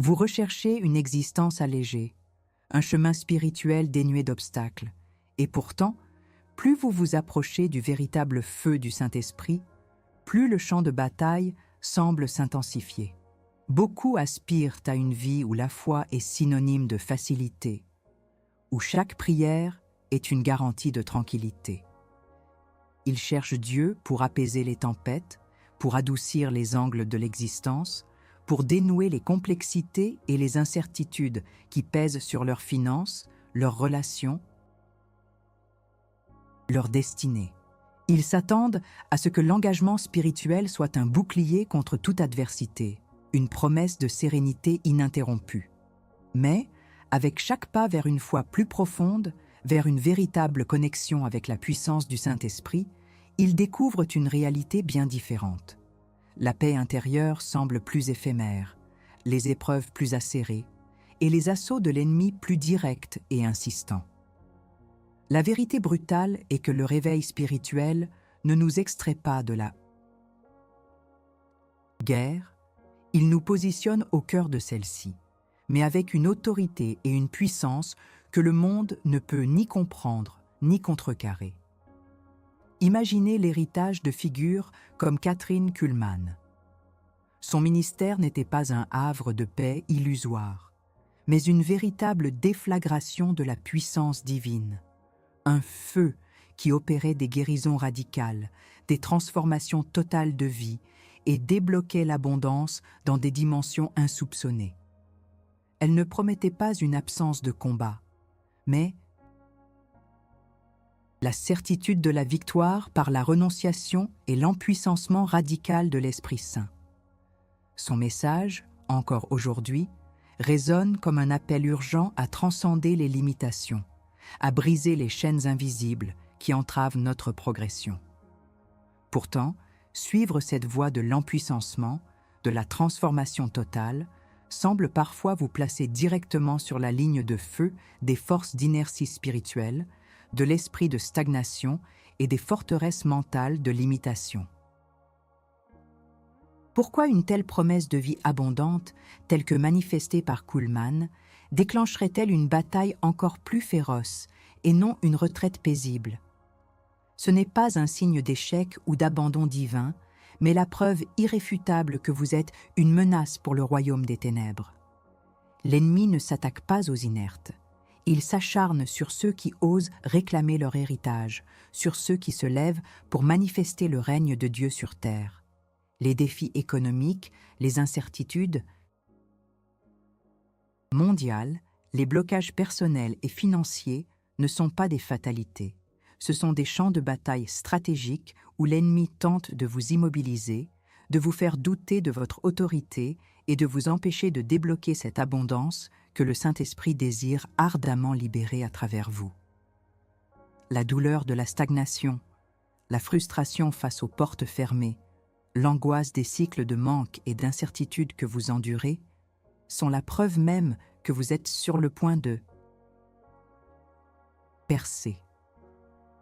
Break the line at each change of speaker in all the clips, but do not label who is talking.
Vous recherchez une existence allégée, un chemin spirituel dénué d'obstacles, et pourtant, plus vous vous approchez du véritable feu du Saint-Esprit, plus le champ de bataille semble s'intensifier. Beaucoup aspirent à une vie où la foi est synonyme de facilité, où chaque prière est une garantie de tranquillité. Ils cherchent Dieu pour apaiser les tempêtes, pour adoucir les angles de l'existence, pour dénouer les complexités et les incertitudes qui pèsent sur leurs finances, leurs relations, leur destinée. Ils s'attendent à ce que l'engagement spirituel soit un bouclier contre toute adversité, une promesse de sérénité ininterrompue. Mais, avec chaque pas vers une foi plus profonde, vers une véritable connexion avec la puissance du Saint-Esprit, ils découvrent une réalité bien différente. La paix intérieure semble plus éphémère, les épreuves plus acérées, et les assauts de l'ennemi plus directs et insistants. La vérité brutale est que le réveil spirituel ne nous extrait pas de la guerre, il nous positionne au cœur de celle-ci, mais avec une autorité et une puissance que le monde ne peut ni comprendre ni contrecarrer. Imaginez l'héritage de figures comme Kathryn Kuhlman. Son ministère n'était pas un havre de paix illusoire, mais une véritable déflagration de la puissance divine. Un feu qui opérait des guérisons radicales, des transformations totales de vie et débloquait l'abondance dans des dimensions insoupçonnées. Elle ne promettait pas une absence de combat, mais la certitude de la victoire par la renonciation et l'empuissancement radical de l'Esprit Saint. Son message, encore aujourd'hui, résonne comme un appel urgent à transcender les limitations, à briser les chaînes invisibles qui entravent notre progression. Pourtant, suivre cette voie de l'empuissancement, de la transformation totale, semble parfois vous placer directement sur la ligne de feu des forces d'inertie spirituelle, de l'esprit de stagnation et des forteresses mentales de limitation. Pourquoi une telle promesse de vie abondante, telle que manifestée par Kuhlman, déclencherait-elle une bataille encore plus féroce et non une retraite paisible? Ce n'est pas un signe d'échec ou d'abandon divin, mais la preuve irréfutable que vous êtes une menace pour le royaume des ténèbres. L'ennemi ne s'attaque pas aux inertes. Il s'acharne sur ceux qui osent réclamer leur héritage, sur ceux qui se lèvent pour manifester le règne de Dieu sur terre. Les défis économiques, les incertitudes mondiales, les blocages personnels et financiers ne sont pas des fatalités. Ce sont des champs de bataille stratégiques où l'ennemi tente de vous immobiliser, de vous faire douter de votre autorité et de vous empêcher de débloquer cette abondance que le Saint-Esprit désire ardemment libérer à travers vous. La douleur de la stagnation, la frustration face aux portes fermées, l'angoisse des cycles de manque et d'incertitude que vous endurez sont la preuve même que vous êtes sur le point de percer.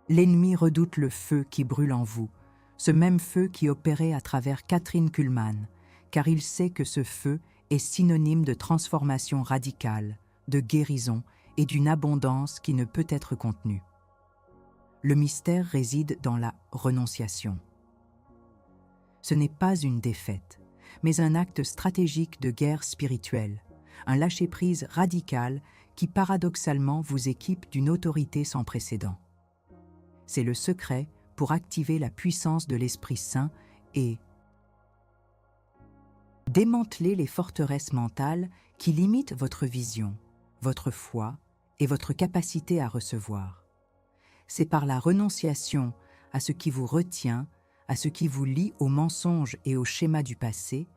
L'ennemi redoute le feu qui brûle en vous, ce même feu qui opérait à travers Kathryn Kuhlman, car il sait que ce feu est synonyme de transformation radicale, de guérison et d'une abondance qui ne peut être contenue. Le mystère réside dans la renonciation. Ce n'est pas une défaite, mais un acte stratégique de guerre spirituelle, un lâcher-prise radical qui paradoxalement vous équipe d'une autorité sans précédent. C'est le secret pour activer la puissance de l'Esprit Saint et démanteler les forteresses mentales qui limitent votre vision, votre foi et votre capacité à recevoir. C'est par la renonciation à ce qui vous retient, à ce qui vous lie aux mensonges et aux schémas du passé,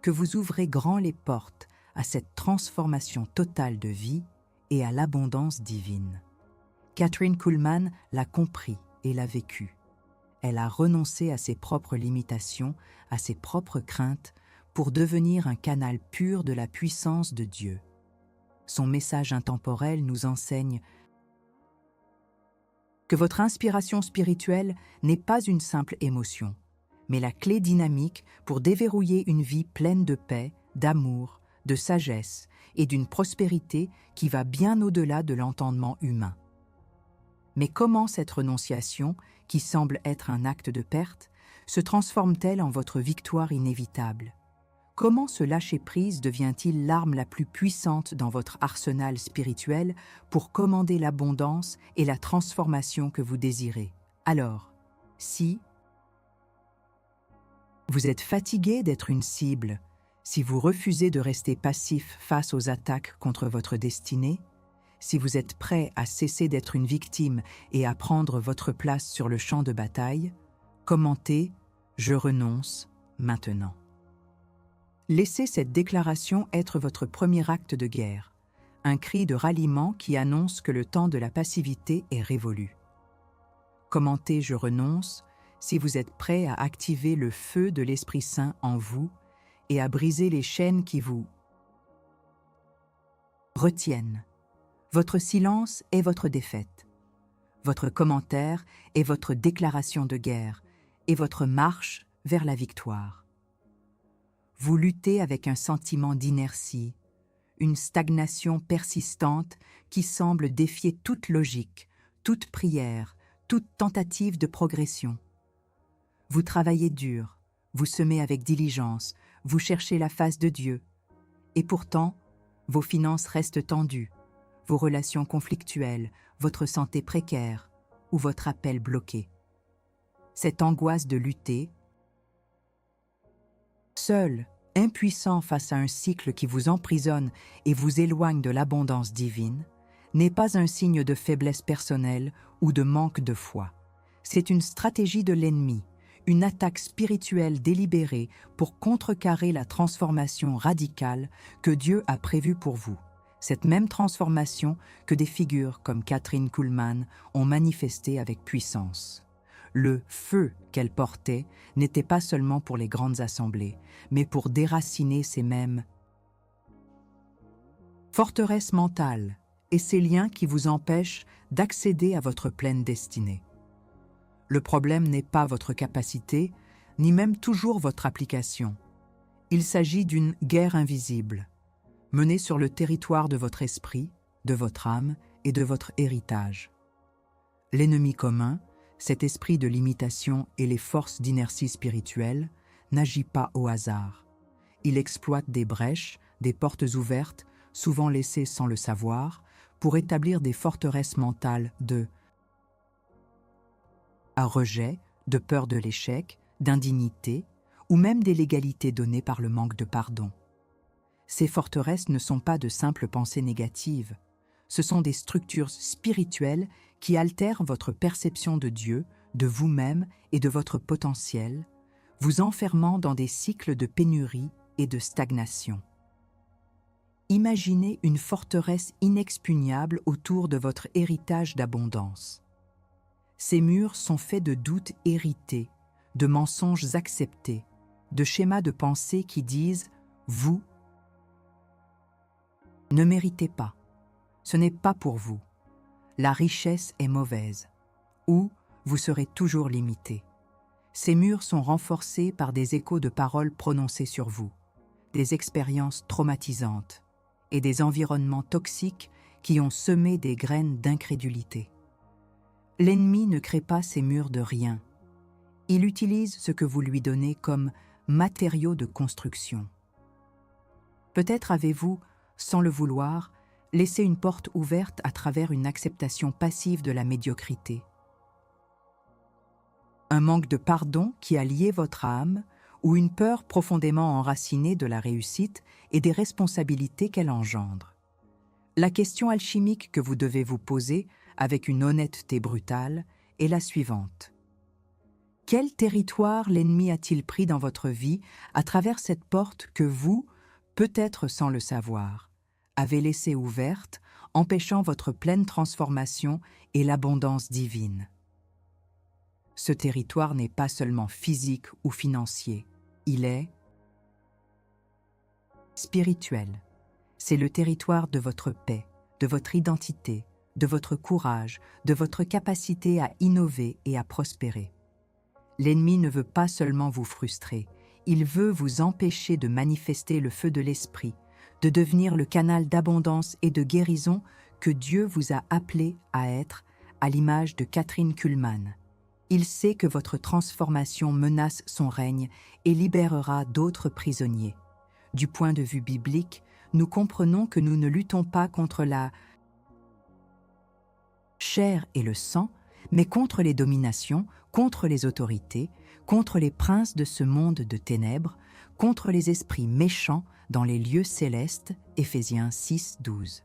que vous ouvrez grand les portes à cette transformation totale de vie et à l'abondance divine. Kathryn Kuhlman l'a compris et l'a vécu. Elle a renoncé à ses propres limitations, à ses propres craintes, pour devenir un canal pur de la puissance de Dieu. Son message intemporel nous enseigne que votre inspiration spirituelle n'est pas une simple émotion, mais la clé dynamique pour déverrouiller une vie pleine de paix, d'amour, de sagesse et d'une prospérité qui va bien au-delà de l'entendement humain. Mais comment cette renonciation, qui semble être un acte de perte, se transforme-t-elle en votre victoire inévitable? Comment ce lâcher-prise devient-il l'arme la plus puissante dans votre arsenal spirituel pour commander l'abondance et la transformation que vous désirez? Alors, si vous êtes fatigué d'être une cible, si vous refusez de rester passif face aux attaques contre votre destinée, si vous êtes prêt à cesser d'être une victime et à prendre votre place sur le champ de bataille, commentez « Je renonce maintenant ». Laissez cette déclaration être votre premier acte de guerre, un cri de ralliement qui annonce que le temps de la passivité est révolu. Commentez « Je renonce » si vous êtes prêt à activer le feu de l'Esprit Saint en vous et à briser les chaînes qui vous retiennent. Votre silence est votre défaite. Votre commentaire est votre déclaration de guerre et votre marche vers la victoire. Vous luttez avec un sentiment d'inertie, une stagnation persistante qui semble défier toute logique, toute prière, toute tentative de progression. Vous travaillez dur, vous semez avec diligence, vous cherchez la face de Dieu. Et pourtant, vos finances restent tendues, vos relations conflictuelles, votre santé précaire ou votre appel bloqué. Cette angoisse de lutter, seul, impuissant face à un cycle qui vous emprisonne et vous éloigne de l'abondance divine, n'est pas un signe de faiblesse personnelle ou de manque de foi. C'est une stratégie de l'ennemi, une attaque spirituelle délibérée pour contrecarrer la transformation radicale que Dieu a prévue pour vous. Cette même transformation que des figures comme Kathryn Kuhlman ont manifestée avec puissance. Le feu qu'elle portait n'était pas seulement pour les grandes assemblées, mais pour déraciner ces mêmes forteresses mentales et ces liens qui vous empêchent d'accéder à votre pleine destinée. Le problème n'est pas votre capacité, ni même toujours votre application. Il s'agit d'une guerre invisible, menée sur le territoire de votre esprit, de votre âme et de votre héritage. L'ennemi commun, cet esprit de limitation et les forces d'inertie spirituelle, n'agit pas au hasard. Il exploite des brèches, des portes ouvertes, souvent laissées sans le savoir, pour établir des forteresses mentales de rejet, de peur de l'échec, d'indignité, ou même des légalités données par le manque de pardon. Ces forteresses ne sont pas de simples pensées négatives, ce sont des structures spirituelles qui altèrent votre perception de Dieu, de vous-même et de votre potentiel, vous enfermant dans des cycles de pénurie et de stagnation. Imaginez une forteresse inexpugnable autour de votre héritage d'abondance. Ces murs sont faits de doutes hérités, de mensonges acceptés, de schémas de pensée qui disent « vous ne méritez pas, ce n'est pas pour vous, la richesse est mauvaise » ou « vous serez toujours limité ». Ces murs sont renforcés par des échos de paroles prononcées sur vous, des expériences traumatisantes et des environnements toxiques qui ont semé des graines d'incrédulité. L'ennemi ne crée pas ces murs de rien. Il utilise ce que vous lui donnez comme matériau de construction. Peut-être avez-vous, sans le vouloir, laissé une porte ouverte à travers une acceptation passive de la médiocrité. Un manque de pardon qui a lié votre âme ou une peur profondément enracinée de la réussite et des responsabilités qu'elle engendre. La question alchimique que vous devez vous poser avec une honnêteté brutale est la suivante. Quel territoire l'ennemi a-t-il pris dans votre vie à travers cette porte que vous, peut-être sans le savoir, avez laissée ouverte, empêchant votre pleine transformation et l'abondance divine? Ce territoire n'est pas seulement physique ou financier, il est spirituel. C'est le territoire de votre paix, de votre identité, de votre courage, de votre capacité à innover et à prospérer. L'ennemi ne veut pas seulement vous frustrer, il veut vous empêcher de manifester le feu de l'esprit, de devenir le canal d'abondance et de guérison que Dieu vous a appelé à être, à l'image de Kathryn Kuhlman. Il sait que votre transformation menace son règne et libérera d'autres prisonniers. Du point de vue biblique, nous comprenons que nous ne luttons pas contre la chair et le sang, mais contre les dominations, contre les autorités, contre les princes de ce monde de ténèbres, contre les esprits méchants dans les lieux célestes, Éphésiens 6, 12.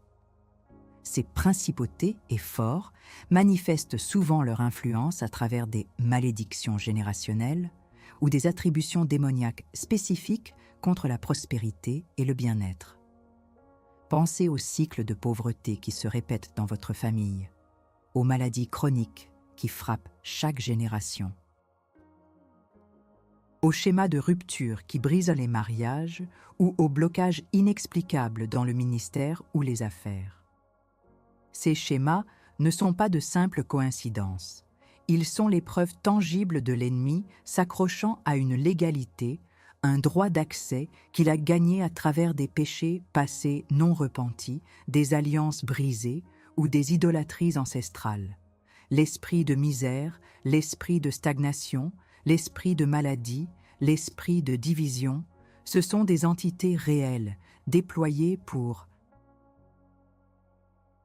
Ces principautés et forts manifestent souvent leur influence à travers des malédictions générationnelles ou des attributions démoniaques spécifiques contre la prospérité et le bien-être. Pensez aux cycles de pauvreté qui se répètent dans votre famille, aux maladies chroniques qui frappent chaque génération, aux schémas de rupture qui brisent les mariages ou aux blocages inexplicables dans le ministère ou les affaires. Ces schémas ne sont pas de simples coïncidences. Ils sont les preuves tangibles de l'ennemi s'accrochant à une légalité, un droit d'accès qu'il a gagné à travers des péchés passés non repentis, des alliances brisées ou des idolâtries ancestrales. L'esprit de misère, l'esprit de stagnation, l'esprit de maladie, l'esprit de division, ce sont des entités réelles, déployées pour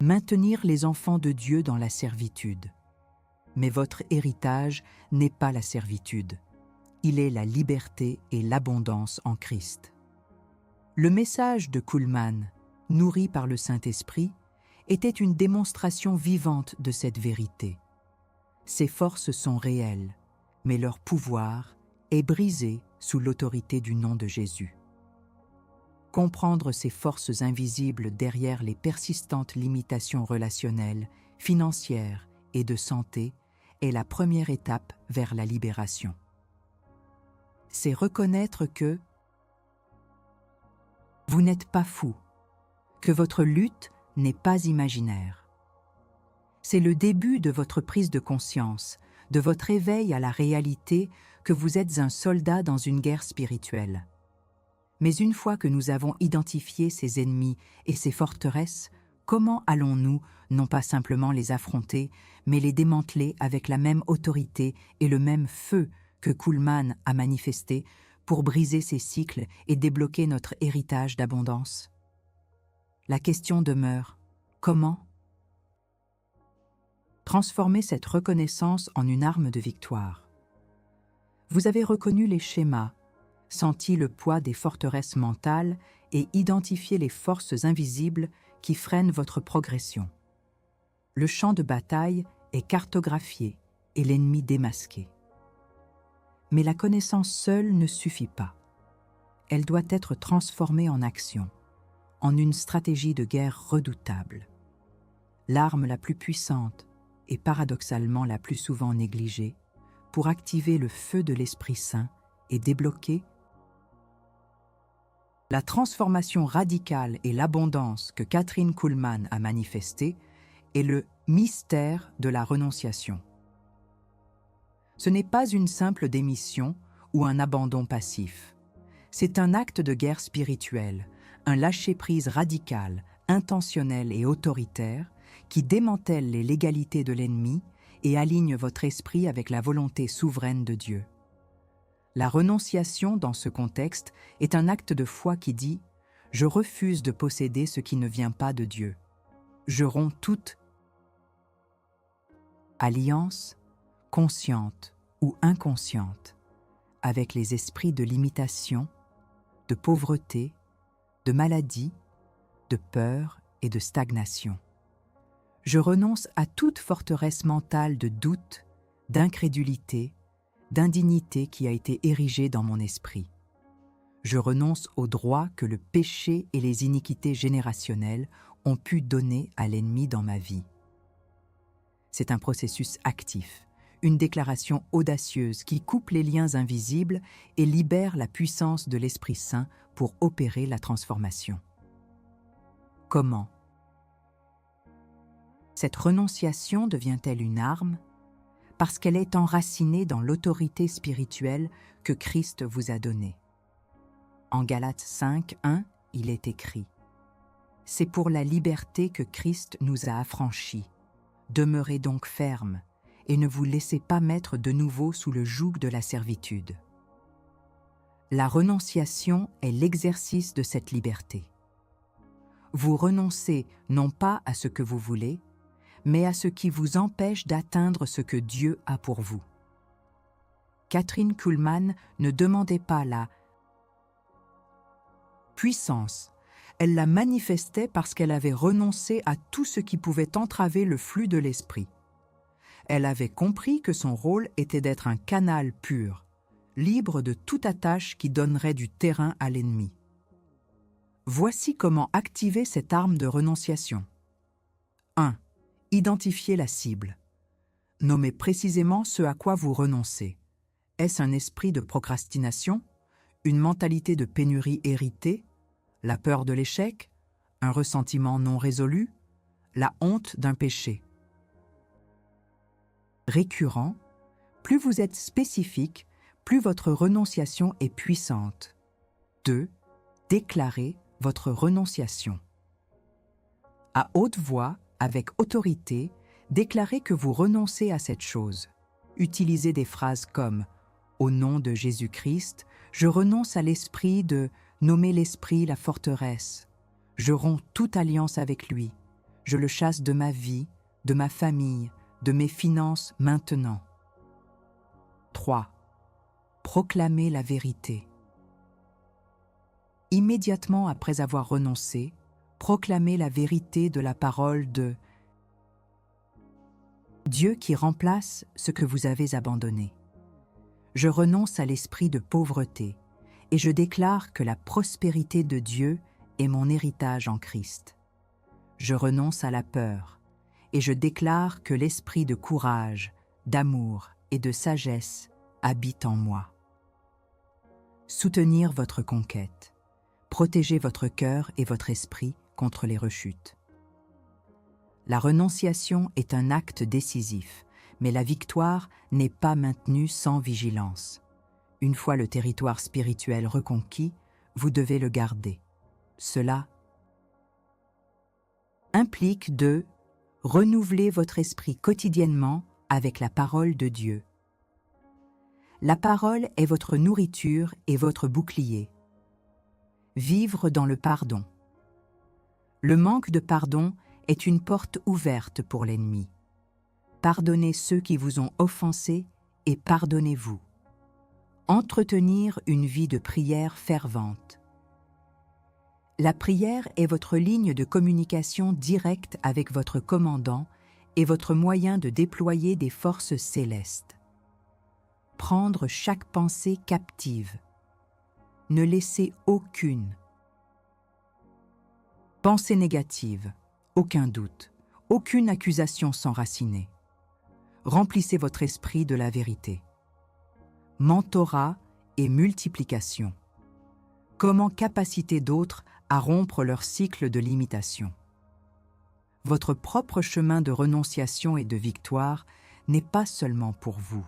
maintenir les enfants de Dieu dans la servitude. Mais votre héritage n'est pas la servitude. Il est la liberté et l'abondance en Christ. Le message de Kuhlman, nourri par le Saint-Esprit, était une démonstration vivante de cette vérité. Ces forces sont réelles, mais leur pouvoir est brisé sous l'autorité du nom de Jésus. Comprendre ces forces invisibles derrière les persistantes limitations relationnelles, financières et de santé est la première étape vers la libération. C'est reconnaître que vous n'êtes pas fou, que votre lutte n'est pas imaginaire. C'est le début de votre prise de conscience, de votre éveil à la réalité que vous êtes un soldat dans une guerre spirituelle. Mais une fois que nous avons identifié ces ennemis et ces forteresses, comment allons-nous non pas simplement les affronter, mais les démanteler avec la même autorité et le même feu que Kuhlman a manifesté pour briser ces cycles et débloquer notre héritage d'abondance? La question demeure, comment? Transformer cette reconnaissance en une arme de victoire. Vous avez reconnu les schémas, senti le poids des forteresses mentales et identifié les forces invisibles qui freinent votre progression. Le champ de bataille est cartographié et l'ennemi démasqué. Mais la connaissance seule ne suffit pas. Elle doit être transformée en action, en une stratégie de guerre redoutable. L'arme la plus puissante et paradoxalement la plus souvent négligée pour activer le feu de l'Esprit Saint et débloquer la transformation radicale et l'abondance que Kathryn Kuhlman a manifestée est le mystère de la renonciation. Ce n'est pas une simple démission ou un abandon passif. C'est un acte de guerre spirituelle, un lâcher-prise radical, intentionnel et autoritaire qui démantèle les légalités de l'ennemi et aligne votre esprit avec la volonté souveraine de Dieu. La renonciation dans ce contexte est un acte de foi qui dit « Je refuse de posséder ce qui ne vient pas de Dieu. Je romps toute alliance, consciente ou inconsciente, avec les esprits de limitation, de pauvreté, de maladie, de peur et de stagnation. Je renonce à toute forteresse mentale de doute, d'incrédulité, d'indignité qui a été érigée dans mon esprit. Je renonce au droit que le péché et les iniquités générationnelles ont pu donner à l'ennemi dans ma vie. C'est un processus actif, une déclaration audacieuse qui coupe les liens invisibles et libère la puissance de l'Esprit Saint pour opérer la transformation. Comment? Cette renonciation devient-elle une arme? Parce qu'elle est enracinée dans l'autorité spirituelle que Christ vous a donnée. En Galates 5, 1, il est écrit C'est pour la liberté que Christ nous a affranchis. Demeurez donc fermes et ne vous laissez pas mettre de nouveau sous le joug de la servitude. La renonciation est l'exercice de cette liberté. Vous renoncez non pas à ce que vous voulez, mais à ce qui vous empêche d'atteindre ce que Dieu a pour vous. Kathryn Kuhlman ne demandait pas la puissance, elle la manifestait parce qu'elle avait renoncé à tout ce qui pouvait entraver le flux de l'esprit. Elle avait compris que son rôle était d'être un canal pur, libre de toute attache qui donnerait du terrain à l'ennemi. Voici comment activer cette arme de renonciation. 1. Identifiez la cible. Nommez précisément ce à quoi vous renoncez. Est-ce un esprit de procrastination, une mentalité de pénurie héritée, la peur de l'échec, un ressentiment non résolu, la honte d'un péché? Récurrent, plus vous êtes spécifique, plus votre renonciation est puissante. 2. Déclarez votre renonciation. À haute voix, avec autorité, déclarez que vous renoncez à cette chose. Utilisez des phrases comme « Au nom de Jésus-Christ, je renonce à l'esprit de nommer l'esprit la forteresse. Je romps toute alliance avec lui. Je le chasse de ma vie, de ma famille, de mes finances maintenant. » 3. Proclamez la vérité. Immédiatement après avoir renoncé, proclamez la vérité de la parole de Dieu qui remplace ce que vous avez abandonné. Je renonce à l'esprit de pauvreté et je déclare que la prospérité de Dieu est mon héritage en Christ. Je renonce à la peur et je déclare que l'esprit de courage, d'amour et de sagesse habite en moi. Soutenir votre conquête. Protégez votre cœur et votre esprit contre les rechutes. La renonciation est un acte décisif, mais la victoire n'est pas maintenue sans vigilance. Une fois le territoire spirituel reconquis, vous devez le garder. Cela implique de renouveler votre esprit quotidiennement avec la parole de Dieu. La parole est votre nourriture et votre bouclier. Vivre dans le pardon. Le manque de pardon est une porte ouverte pour l'ennemi. Pardonnez ceux qui vous ont offensé et pardonnez-vous. Entretenir une vie de prière fervente. La prière est votre ligne de communication directe avec votre commandant et votre moyen de déployer des forces célestes. Prendre chaque pensée captive. Ne laissez aucune pensée négative, aucun doute, aucune accusation s'enraciner. Remplissez votre esprit de la vérité. Mentorat et multiplication. Comment capaciter d'autres à rompre leur cycle de limitation. Votre propre chemin de renonciation et de victoire n'est pas seulement pour vous.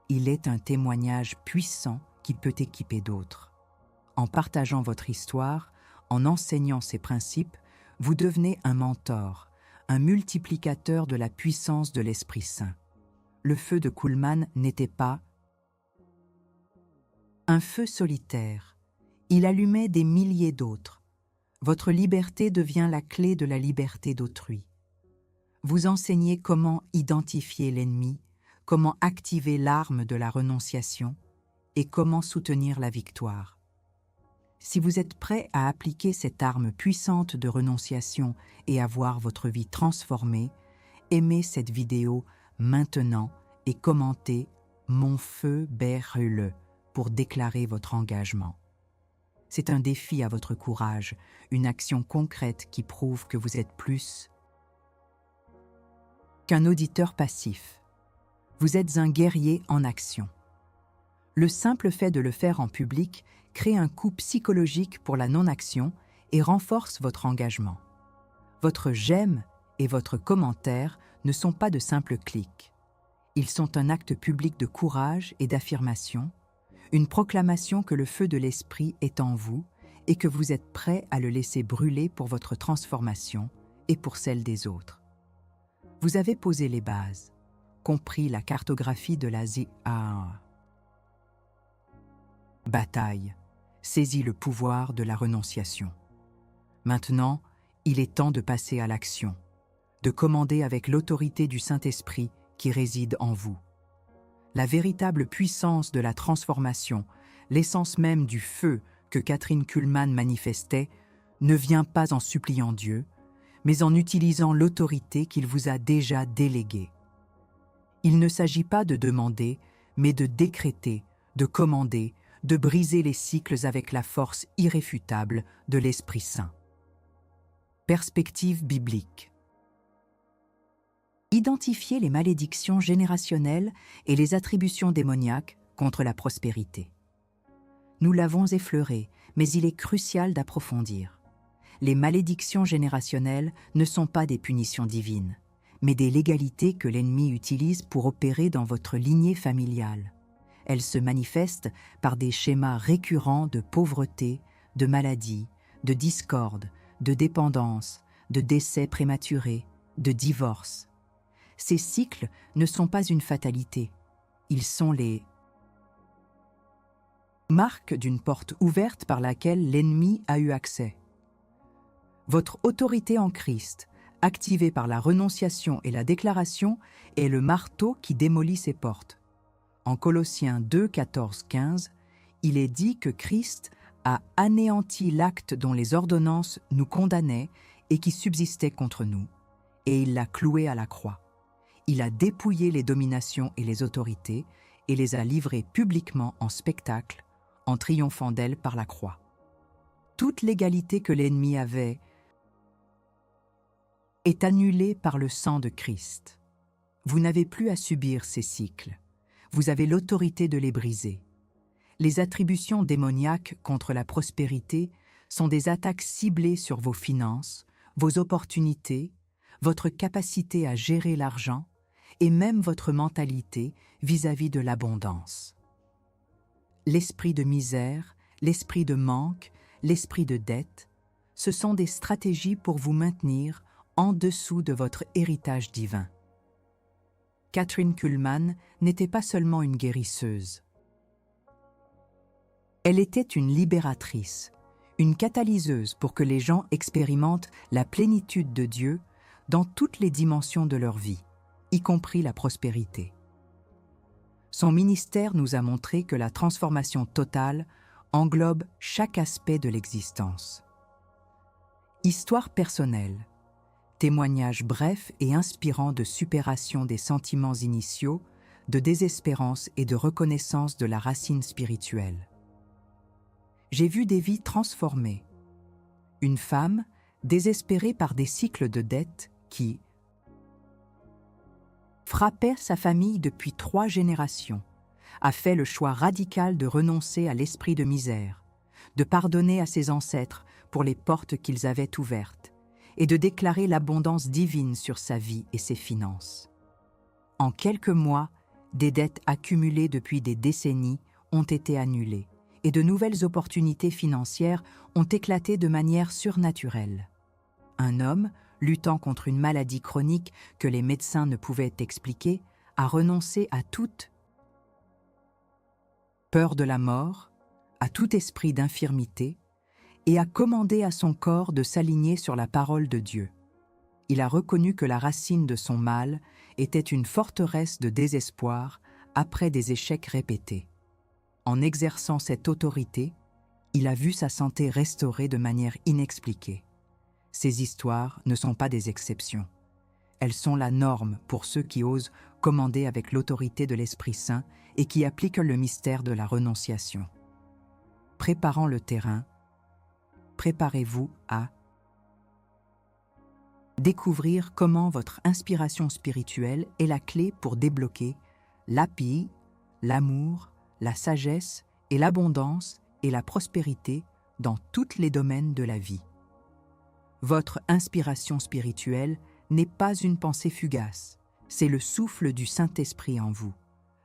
Il est un témoignage puissant qui peut équiper d'autres. En partageant votre histoire, en enseignant ces principes, vous devenez un mentor, un multiplicateur de la puissance de l'Esprit Saint. Le feu de Kuhlman n'était pas un feu solitaire. Il allumait des milliers d'autres. Votre liberté devient la clé de la liberté d'autrui. Vous enseignez comment identifier l'ennemi, comment activer l'arme de la renonciation et comment soutenir la victoire. Si vous êtes prêt à appliquer cette arme puissante de renonciation et à voir votre vie transformée, aimez cette vidéo maintenant et commentez « Mon feu brûle » pour déclarer votre engagement. C'est un défi à votre courage, une action concrète qui prouve que vous êtes plus qu'un auditeur passif. Vous êtes un guerrier en action. Le simple fait de le faire en public crée un coup psychologique pour la non-action et renforce votre engagement. Votre « j'aime » et votre commentaire ne sont pas de simples clics. Ils sont un acte public de courage et d'affirmation, une proclamation que le feu de l'esprit est en vous et que vous êtes prêt à le laisser brûler pour votre transformation et pour celle des autres. Vous avez posé les bases, compris la cartographie de la bataille, saisi le pouvoir de la renonciation. Maintenant, il est temps de passer à l'action, de commander avec l'autorité du Saint-Esprit qui réside en vous. La véritable puissance de la transformation, l'essence même du feu que Kathryn Kuhlman manifestait, ne vient pas en suppliant Dieu, mais en utilisant l'autorité qu'il vous a déjà déléguée. Il ne s'agit pas de demander, mais de décréter, de commander, de briser les cycles avec la force irréfutable de l'Esprit Saint. Perspective biblique. Identifier les malédictions générationnelles et les attributions démoniaques contre la prospérité. Nous l'avons effleuré, mais il est crucial d'approfondir. Les malédictions générationnelles ne sont pas des punitions divines, mais des légalités que l'ennemi utilise pour opérer dans votre lignée familiale. Elles se manifestent par des schémas récurrents de pauvreté, de maladie, de discorde, de dépendance, de décès prématurés, de divorce. Ces cycles ne sont pas une fatalité, ils sont les marques d'une porte ouverte par laquelle l'ennemi a eu accès. Votre autorité en Christ, activée par la renonciation et la déclaration, est le marteau qui démolit ces portes. En Colossiens 2, 14, 15, il est dit que Christ a anéanti l'acte dont les ordonnances nous condamnaient et qui subsistait contre nous, et il l'a cloué à la croix. Il a dépouillé les dominations et les autorités et les a livrées publiquement en spectacle, en triomphant d'elles par la croix. Toute l'égalité que l'ennemi avait est annulée par le sang de Christ. Vous n'avez plus à subir ces cycles. Vous avez l'autorité de les briser. Les attributions démoniaques contre la prospérité sont des attaques ciblées sur vos finances, vos opportunités, votre capacité à gérer l'argent et même votre mentalité vis-à-vis de l'abondance. L'esprit de misère, l'esprit de manque, l'esprit de dette, ce sont des stratégies pour vous maintenir en dessous de votre héritage divin. Kathryn Kuhlman n'était pas seulement une guérisseuse. Elle était une libératrice, une catalyseuse pour que les gens expérimentent la plénitude de Dieu dans toutes les dimensions de leur vie, y compris la prospérité. Son ministère nous a montré que la transformation totale englobe chaque aspect de l'existence. Histoire personnelle. Témoignage bref et inspirant de supération des sentiments initiaux, de désespérance et de reconnaissance de la racine spirituelle. J'ai vu des vies transformées. Une femme, désespérée par des cycles de dette qui frappaient sa famille depuis 3 générations, a fait le choix radical de renoncer à l'esprit de misère, de pardonner à ses ancêtres pour les portes qu'ils avaient ouvertes, et de déclarer l'abondance divine sur sa vie et ses finances. En quelques mois, des dettes accumulées depuis des décennies ont été annulées et de nouvelles opportunités financières ont éclaté de manière surnaturelle. Un homme, luttant contre une maladie chronique que les médecins ne pouvaient expliquer, a renoncé à toute peur de la mort, à tout esprit d'infirmité, et a commandé à son corps de s'aligner sur la parole de Dieu. Il a reconnu que la racine de son mal était une forteresse de désespoir après des échecs répétés. En exerçant cette autorité, il a vu sa santé restaurée de manière inexpliquée. Ces histoires ne sont pas des exceptions. Elles sont la norme pour ceux qui osent commander avec l'autorité de l'Esprit Saint et qui appliquent le mystère de la renonciation. Préparant le terrain, préparez-vous à découvrir comment votre inspiration spirituelle est la clé pour débloquer la paix, l'amour, la sagesse et l'abondance et la prospérité dans tous les domaines de la vie. Votre inspiration spirituelle n'est pas une pensée fugace, c'est le souffle du Saint-Esprit en vous,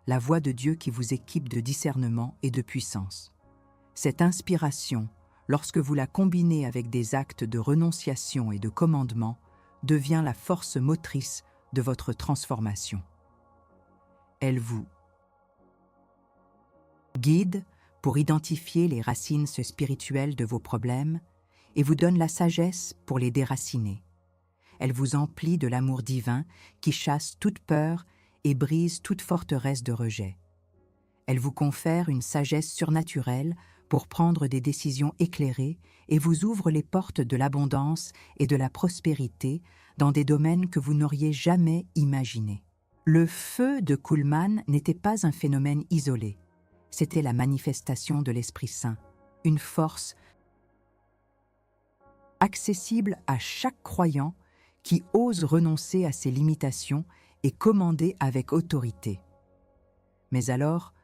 la voix de Dieu qui vous équipe de discernement et de puissance. Cette inspiration, lorsque vous la combinez avec des actes de renonciation et de commandement, devient la force motrice de votre transformation. Elle vous guide pour identifier les racines spirituelles de vos problèmes et vous donne la sagesse pour les déraciner. Elle vous emplit de l'amour divin qui chasse toute peur et brise toute forteresse de rejet. Elle vous confère une sagesse surnaturelle pour prendre des décisions éclairées et vous ouvre les portes de l'abondance et de la prospérité dans des domaines que vous n'auriez jamais imaginés. Le feu de Kuhlmann n'était pas un phénomène isolé. C'était la manifestation de l'Esprit Saint, une force accessible à chaque croyant qui ose renoncer à ses limitations et commander avec autorité. Mais alors,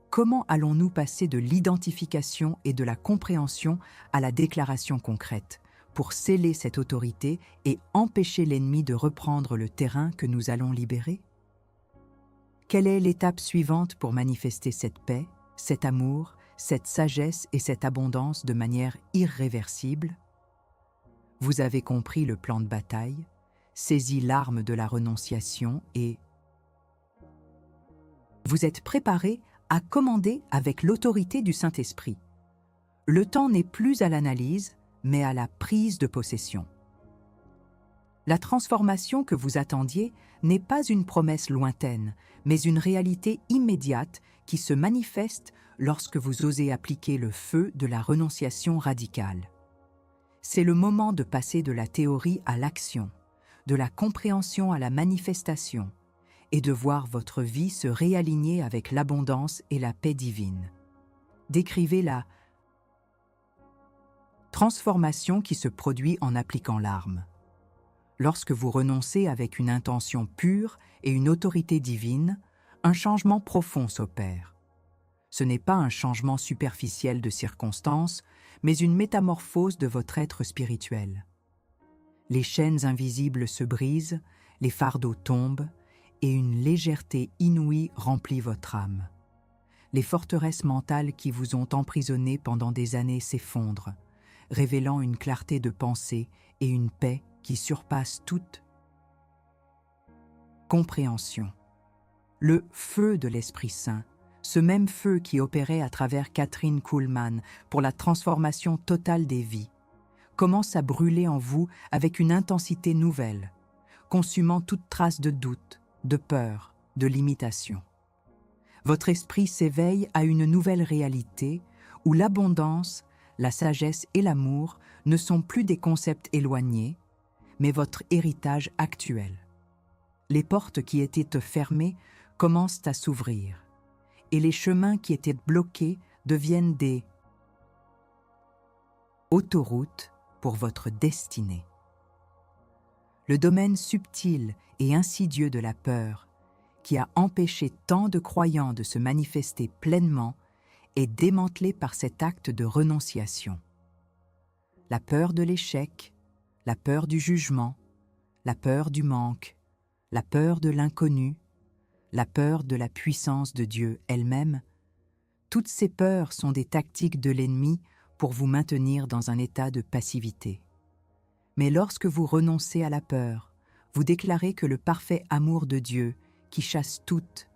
comment allons-nous passer de l'identification et de la compréhension à la déclaration concrète, pour sceller cette autorité et empêcher l'ennemi de reprendre le terrain que nous allons libérer? Quelle est l'étape suivante pour manifester cette paix, cet amour, cette sagesse et cette abondance de manière irréversible? Vous avez compris le plan de bataille, saisi l'arme de la renonciation et vous êtes préparé à commander avec l'autorité du Saint-Esprit. Le temps n'est plus à l'analyse, mais à la prise de possession. La transformation que vous attendiez n'est pas une promesse lointaine, mais une réalité immédiate qui se manifeste lorsque vous osez appliquer le feu de la renonciation radicale. C'est le moment de passer de la théorie à l'action, de la compréhension à la manifestation, et de voir votre vie se réaligner avec l'abondance et la paix divine. Décrivez la transformation qui se produit en appliquant l'arme. Lorsque vous renoncez avec une intention pure et une autorité divine, un changement profond s'opère. Ce n'est pas un changement superficiel de circonstances, mais une métamorphose de votre être spirituel. Les chaînes invisibles se brisent, les fardeaux tombent, et une légèreté inouïe remplit votre âme. Les forteresses mentales qui vous ont emprisonné pendant des années s'effondrent, révélant une clarté de pensée et une paix qui surpasse toute compréhension. Le feu de l'Esprit Saint, ce même feu qui opérait à travers Kathryn Kuhlmann pour la transformation totale des vies, commence à brûler en vous avec une intensité nouvelle, consumant toute trace de doute, de peur, de limitation. Votre esprit s'éveille à une nouvelle réalité où l'abondance, la sagesse et l'amour ne sont plus des concepts éloignés, mais votre héritage actuel. Les portes qui étaient fermées commencent à s'ouvrir, et les chemins qui étaient bloqués deviennent des autoroutes pour votre destinée. Le domaine subtil et insidieux de la peur, qui a empêché tant de croyants de se manifester pleinement, est démantelé par cet acte de renonciation. La peur de l'échec, la peur du jugement, la peur du manque, la peur de l'inconnu, la peur de la puissance de Dieu elle-même, toutes ces peurs sont des tactiques de l'ennemi pour vous maintenir dans un état de passivité. Mais lorsque vous renoncez à la peur, vous déclarez que le parfait amour de Dieu, qui chasse toute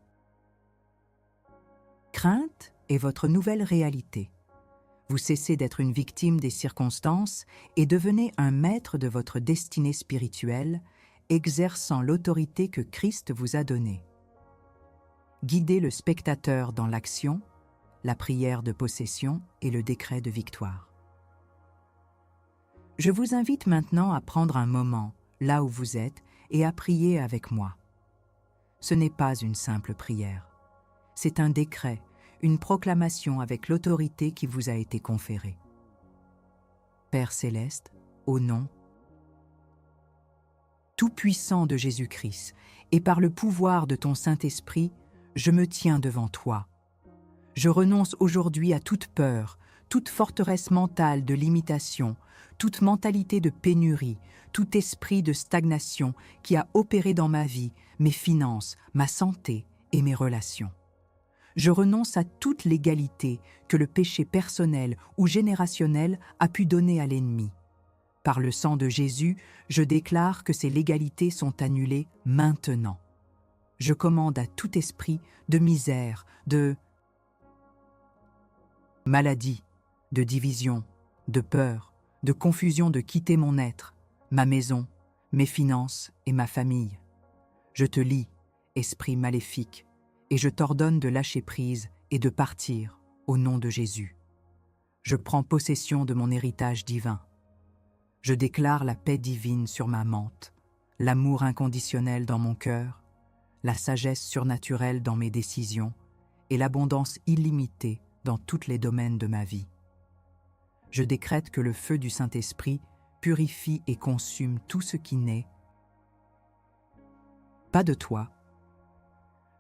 crainte, est votre nouvelle réalité. Vous cessez d'être une victime des circonstances et devenez un maître de votre destinée spirituelle, exerçant l'autorité que Christ vous a donnée. Guidez le spectateur dans l'action, la prière de possession et le décret de victoire. Je vous invite maintenant à prendre un moment, là où vous êtes, et à prier avec moi. Ce n'est pas une simple prière. C'est un décret, une proclamation avec l'autorité qui vous a été conférée. Père céleste, au nom tout-puissant de Jésus-Christ, et par le pouvoir de ton Saint-Esprit, je me tiens devant toi. Je renonce aujourd'hui à toute peur, toute forteresse mentale de limitation, toute mentalité de pénurie, tout esprit de stagnation qui a opéré dans ma vie, mes finances, ma santé et mes relations. Je renonce à toute l'égalité que le péché personnel ou générationnel a pu donner à l'ennemi. Par le sang de Jésus, je déclare que ces légalités sont annulées maintenant. Je commande à tout esprit de misère, de maladie, de division, de peur, de confusion de quitter mon être, ma maison, mes finances et ma famille. Je te lie, esprit maléfique, et je t'ordonne de lâcher prise et de partir au nom de Jésus. Je prends possession de mon héritage divin. Je déclare la paix divine sur ma mente, l'amour inconditionnel dans mon cœur, la sagesse surnaturelle dans mes décisions et l'abondance illimitée dans tous les domaines de ma vie. Je décrète que le feu du Saint-Esprit purifie et consume tout ce qui n'est pas de toi.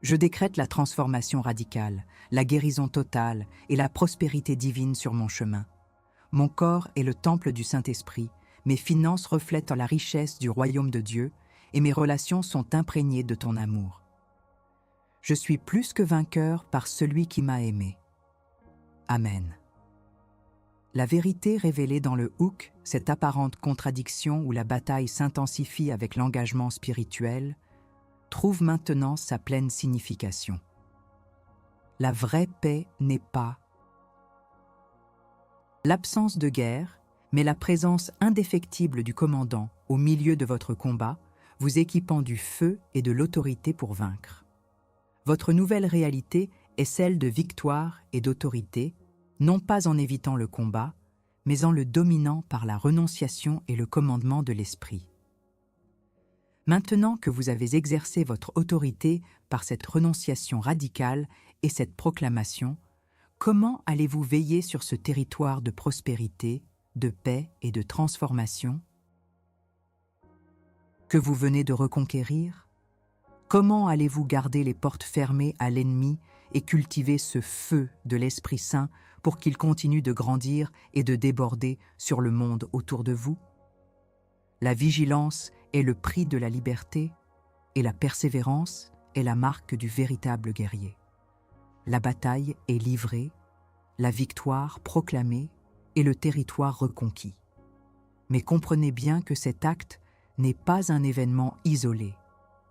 Je décrète la transformation radicale, la guérison totale et la prospérité divine sur mon chemin. Mon corps est le temple du Saint-Esprit, mes finances reflètent la richesse du royaume de Dieu et mes relations sont imprégnées de ton amour. Je suis plus que vainqueur par celui qui m'a aimé. Amen. La vérité révélée dans le Houk, cette apparente contradiction où la bataille s'intensifie avec l'engagement spirituel, trouve maintenant sa pleine signification. La vraie paix n'est pas l'absence de guerre, mais la présence indéfectible du commandant au milieu de votre combat, vous équipant du feu et de l'autorité pour vaincre. Votre nouvelle réalité est celle de victoire et d'autorité, non pas en évitant le combat, mais en le dominant par la renonciation et le commandement de l'esprit. Maintenant que vous avez exercé votre autorité par cette renonciation radicale et cette proclamation, comment allez-vous veiller sur ce territoire de prospérité, de paix et de transformation que vous venez de reconquérir? Comment allez-vous garder les portes fermées à l'ennemi et cultiver ce feu de l'Esprit Saint pour qu'il continue de grandir et de déborder sur le monde autour de vous? La vigilance est le prix de la liberté et la persévérance est la marque du véritable guerrier. La bataille est livrée, la victoire proclamée et le territoire reconquis. Mais comprenez bien que cet acte n'est pas un événement isolé,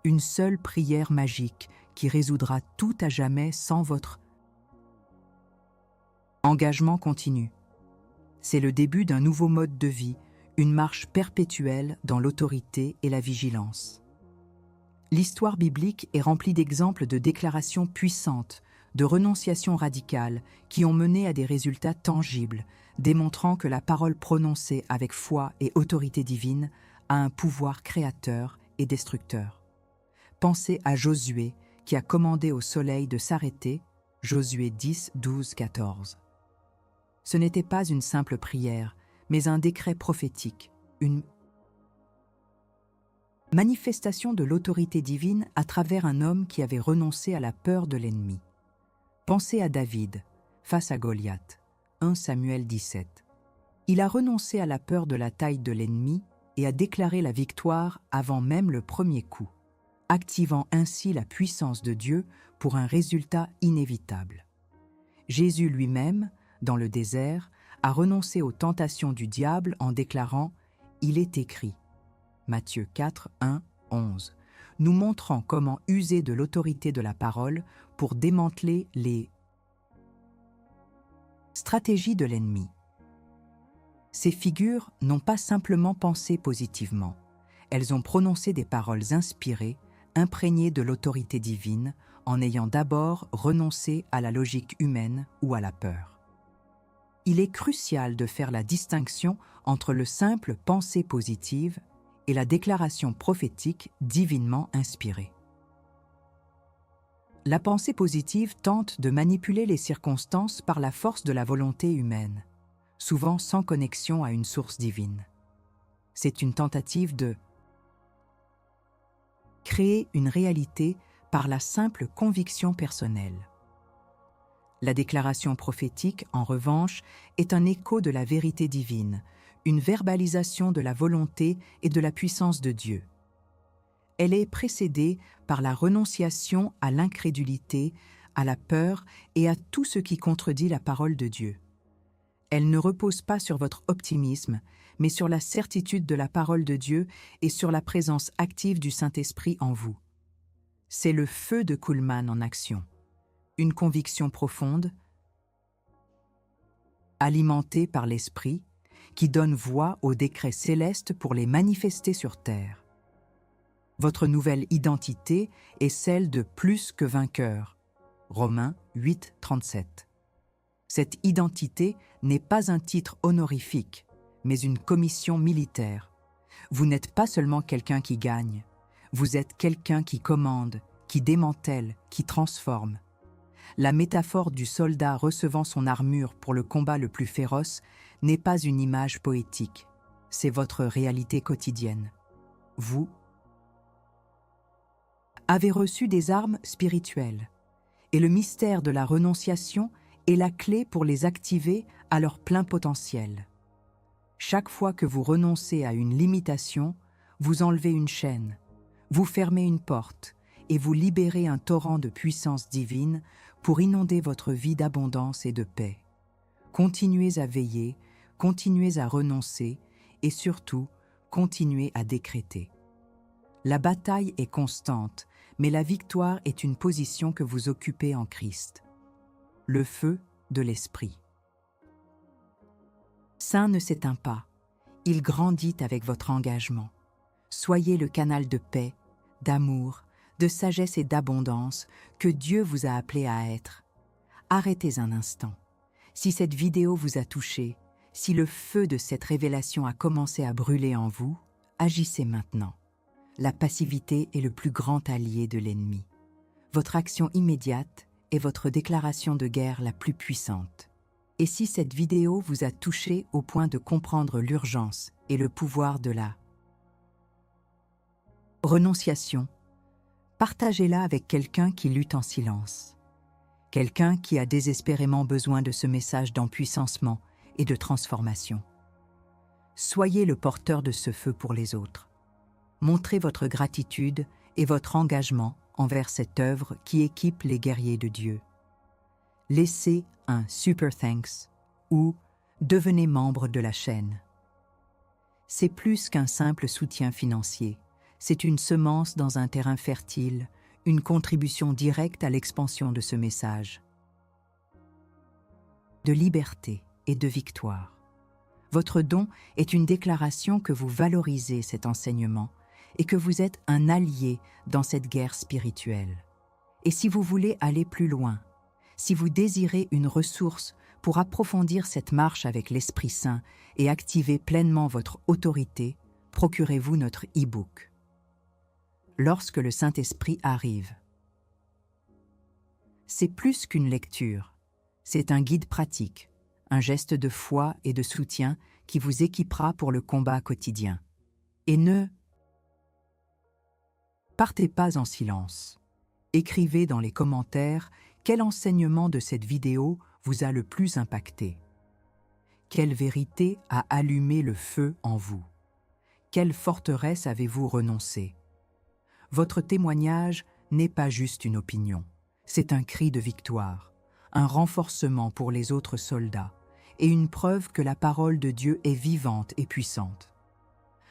une seule prière magique qui résoudra tout à jamais sans votre engagement continu. C'est le début d'un nouveau mode de vie, une marche perpétuelle dans l'autorité et la vigilance. L'histoire biblique est remplie d'exemples de déclarations puissantes, de renonciations radicales qui ont mené à des résultats tangibles, démontrant que la parole prononcée avec foi et autorité divine a un pouvoir créateur et destructeur. Pensez à Josué qui a commandé au soleil de s'arrêter, Josué 10, 12, 14. Ce n'était pas une simple prière, mais un décret prophétique, une manifestation de l'autorité divine à travers un homme qui avait renoncé à la peur de l'ennemi. Pensez à David, face à Goliath, 1 Samuel 17. Il a renoncé à la peur de la taille de l'ennemi et a déclaré la victoire avant même le premier coup, activant ainsi la puissance de Dieu pour un résultat inévitable. Jésus lui-même, dans le désert, a renoncé aux tentations du diable en déclarant « Il est écrit » Matthieu 4, 1, 11, nous montrant comment user de l'autorité de la parole pour démanteler les stratégies de l'ennemi. Ces figures n'ont pas simplement pensé positivement, elles ont prononcé des paroles inspirées, imprégnées de l'autorité divine, en ayant d'abord renoncé à la logique humaine ou à la peur. Il est crucial de faire la distinction entre le simple pensée positive et la déclaration prophétique divinement inspirée. La pensée positive tente de manipuler les circonstances par la force de la volonté humaine, souvent sans connexion à une source divine. C'est une tentative de créer une réalité par la simple conviction personnelle. La déclaration prophétique, en revanche, est un écho de la vérité divine, une verbalisation de la volonté et de la puissance de Dieu. Elle est précédée par la renonciation à l'incrédulité à la peur et à tout ce qui contredit la parole de Dieu. Elle ne repose pas sur votre optimisme, mais sur la certitude de la parole de Dieu et sur la présence active du Saint-Esprit en vous. C'est le feu de Kuhlmann en action. Une conviction profonde, alimentée par l'Esprit, qui donne voix aux décrets célestes pour les manifester sur terre. Votre nouvelle identité est celle de plus que vainqueur. Romains 8, 37. Cette identité n'est pas un titre honorifique, mais une commission militaire. Vous n'êtes pas seulement quelqu'un qui gagne, vous êtes quelqu'un qui commande, qui démantèle, qui transforme. La métaphore du soldat recevant son armure pour le combat le plus féroce n'est pas une image poétique, c'est votre réalité quotidienne. Vous avez reçu des armes spirituelles, et le mystère de la renonciation est la clé pour les activer à leur plein potentiel. Chaque fois que vous renoncez à une limitation, vous enlevez une chaîne, vous fermez une porte et vous libérez un torrent de puissance divine pour inonder votre vie d'abondance et de paix. Continuez à veiller, continuez à renoncer et surtout, continuez à décréter. La bataille est constante, mais la victoire est une position que vous occupez en Christ. Le feu de l'Esprit. Saint ne s'éteint pas, il grandit avec votre engagement. Soyez le canal de paix, d'amour, de sagesse et d'abondance que Dieu vous a appelé à être. Arrêtez un instant. Si cette vidéo vous a touché, si le feu de cette révélation a commencé à brûler en vous, agissez maintenant. La passivité est le plus grand allié de l'ennemi. Votre action immédiate est votre déclaration de guerre la plus puissante. Et si cette vidéo vous a touché au point de comprendre l'urgence et le pouvoir de la renonciation, partagez-la avec quelqu'un qui lutte en silence. Quelqu'un qui a désespérément besoin de ce message d'empuissancement et de transformation. Soyez le porteur de ce feu pour les autres. Montrez votre gratitude et votre engagement envers cette œuvre qui équipe les guerriers de Dieu. Laissez un Super Thanks ou devenez membre de la chaîne. C'est plus qu'un simple soutien financier. C'est une semence dans un terrain fertile, une contribution directe à l'expansion de ce message. De liberté et de victoire. Votre don est une déclaration que vous valorisez cet enseignement et que vous êtes un allié dans cette guerre spirituelle. Et si vous voulez aller plus loin, si vous désirez une ressource pour approfondir cette marche avec l'Esprit Saint et activer pleinement votre autorité, procurez-vous notre e-book. Lorsque le Saint-Esprit arrive. C'est plus qu'une lecture, c'est un guide pratique, un geste de foi et de soutien qui vous équipera pour le combat quotidien. Et ne partez pas en silence. Écrivez dans les commentaires quel enseignement de cette vidéo vous a le plus impacté. Quelle vérité a allumé le feu en vous? Quelle forteresse avez-vous renoncé? Votre témoignage n'est pas juste une opinion, c'est un cri de victoire, un renforcement pour les autres soldats et une preuve que la parole de Dieu est vivante et puissante.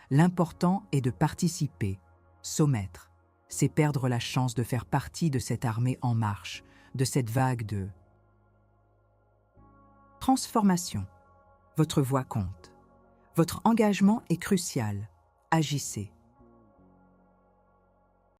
L'important est de participer, s'omettre, c'est perdre la chance de faire partie de cette armée en marche, de cette vague de transformation. Votre voix compte. Votre engagement est crucial. Agissez.